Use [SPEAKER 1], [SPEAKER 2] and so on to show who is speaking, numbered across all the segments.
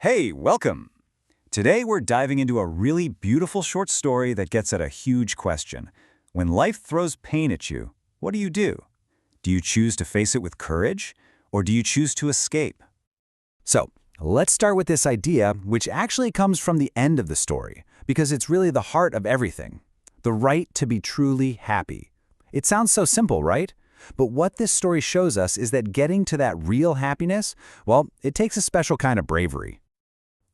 [SPEAKER 1] Hey, welcome! Today we're diving into a really beautiful short story that gets at a huge question. When life throws pain at you, what do you do? Do you choose to face it with courage, or do you choose to escape? So, let's start with this idea, which actually comes from the end of the story, because it's really the heart of everything. The right to be truly happy. It sounds so simple, right? But what this story shows us is that getting to that real happiness, well, it takes a special kind of bravery.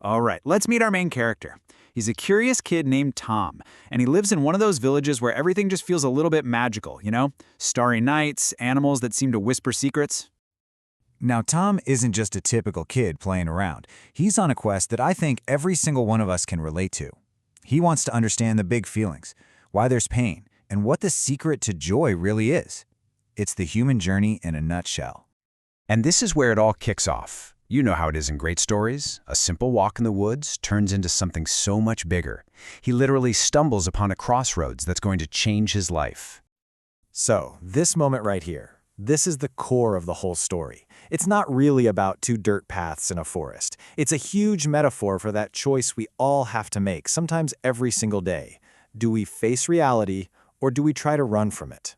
[SPEAKER 1] All right, let's meet our main character. He's a curious kid named Tom, and he lives in one of those villages where everything just feels a little bit magical, you know? Starry nights, animals that seem to whisper secrets. Now, Tom isn't just a typical kid playing around. He's on a quest that I think every single one of us can relate to. He wants to understand the big feelings, why there's pain, and what the secret to joy really is. It's the human journey in a nutshell.
[SPEAKER 2] And this is where it all kicks off. You know how it is in great stories. A simple walk in the woods turns into something so much bigger. He literally stumbles upon a crossroads that's going to change his life.
[SPEAKER 1] So, this moment right here, this is the core of the whole story. It's not really about two dirt paths in a forest. It's a huge metaphor for that choice we all have to make, sometimes every single day. Do we face reality, or do we try to run from it?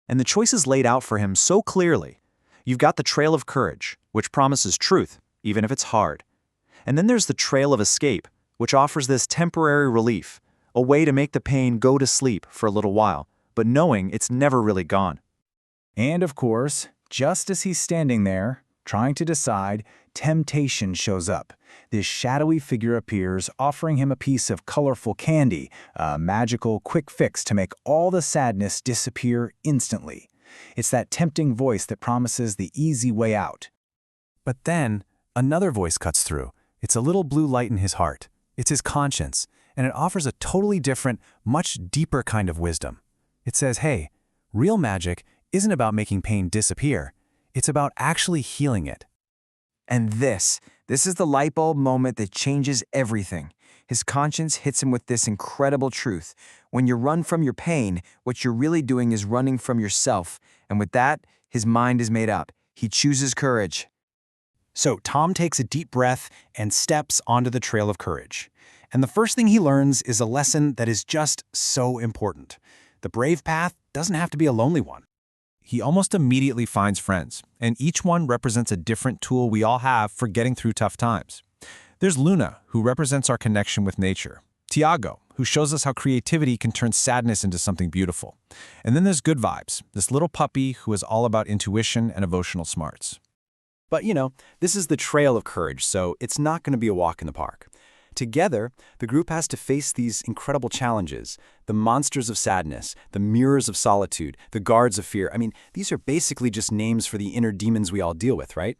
[SPEAKER 1] And the choice is laid out for him so clearly. You've got the trail of courage, which promises truth, even if it's hard. And then there's the trail of escape, which offers this temporary relief, a way to make the pain go to sleep for a little while, but knowing it's never really gone. And of course, just as he's standing there, trying to decide, temptation shows up. This shadowy figure appears, offering him a piece of colorful candy, a magical quick fix to make all the sadness disappear instantly. It's that tempting voice that promises the easy way out. But then, another voice cuts through. It's a little blue light in his heart. It's his conscience, and it offers a totally different, much deeper kind of wisdom. It says, hey, real magic isn't about making pain disappear. It's about actually healing it.
[SPEAKER 3] And this is the light bulb moment that changes everything. His conscience hits him with this incredible truth. When you run from your pain, what you're really doing is running from yourself. And with that, his mind is made up. He chooses courage.
[SPEAKER 1] So Tom takes a deep breath and steps onto the trail of courage. And the first thing he learns is a lesson that is just so important. The brave path doesn't have to be a lonely one. He almost immediately finds friends, and each one represents a different tool we all have for getting through tough times. There's Luna, who represents our connection with nature. Tiago, who shows us how creativity can turn sadness into something beautiful. And then there's Good Vibes, this little puppy who is all about intuition and emotional smarts. But this is the trail of courage, so it's not going to be a walk in the park. Together, the group has to face these incredible challenges, the monsters of sadness, the mirrors of solitude, the guards of fear. I mean, these are basically just names for the inner demons we all deal with, right?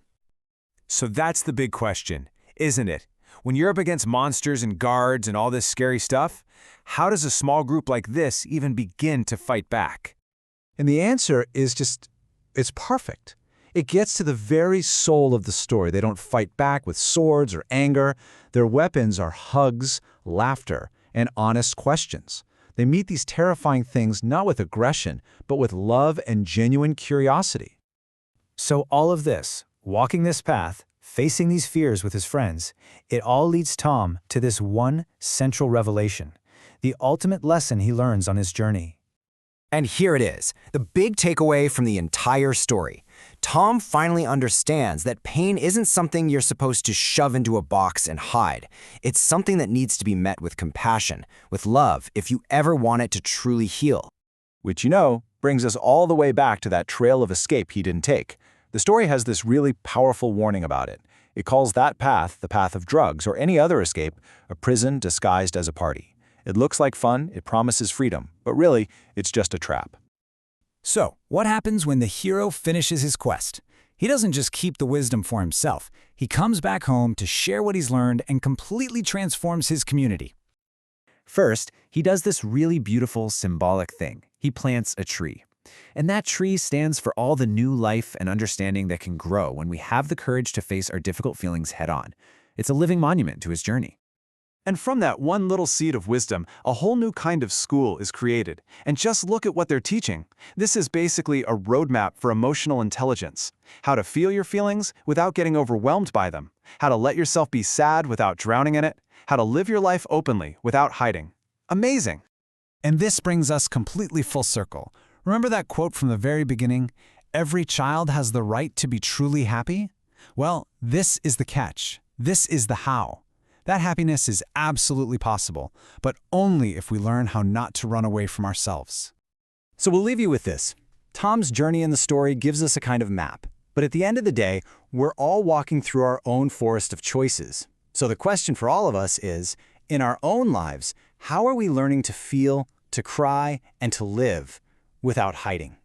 [SPEAKER 4] So that's the big question, isn't it? When you're up against monsters and guards and all this scary stuff, how does a small group like this even begin to fight back?
[SPEAKER 5] And the answer is it's perfect. It gets to the very soul of the story. They don't fight back with swords or anger. Their weapons are hugs, laughter, and honest questions. They meet these terrifying things not with aggression, but with love and genuine curiosity.
[SPEAKER 1] So all of this, walking this path, facing these fears with his friends, it all leads Tom to this one central revelation, the ultimate lesson he learns on his journey.
[SPEAKER 3] And here it is, the big takeaway from the entire story. Tom finally understands that pain isn't something you're supposed to shove into a box and hide. It's something that needs to be met with compassion, with love, if you ever want it to truly heal.
[SPEAKER 1] Which, brings us all the way back to that trail of escape he didn't take. The story has this really powerful warning about it. It calls that path the path of drugs or any other escape, a prison disguised as a party. It looks like fun, it promises freedom, but really, it's just a trap.
[SPEAKER 6] So, what happens when the hero finishes his quest? He doesn't just keep the wisdom for himself. He comes back home to share what he's learned and completely transforms his community.
[SPEAKER 1] First, he does this really beautiful symbolic thing. He plants a tree. And that tree stands for all the new life and understanding that can grow when we have the courage to face our difficult feelings head-on. It's a living monument to his journey. And from that one little seed of wisdom, a whole new kind of school is created. And just look at what they're teaching. This is basically a roadmap for emotional intelligence. How to feel your feelings without getting overwhelmed by them. How to let yourself be sad without drowning in it. How to live your life openly without hiding. Amazing!
[SPEAKER 6] And this brings us completely full circle. Remember that quote from the very beginning? Every child has the right to be truly happy? Well, this is the catch. This is the how. That happiness is absolutely possible, but only if we learn how not to run away from ourselves.
[SPEAKER 3] So we'll leave you with this. Tom's journey in the story gives us a kind of map. But at the end of the day, we're all walking through our own forest of choices. So the question for all of us is, in our own lives, how are we learning to feel, to cry, and to live without hiding?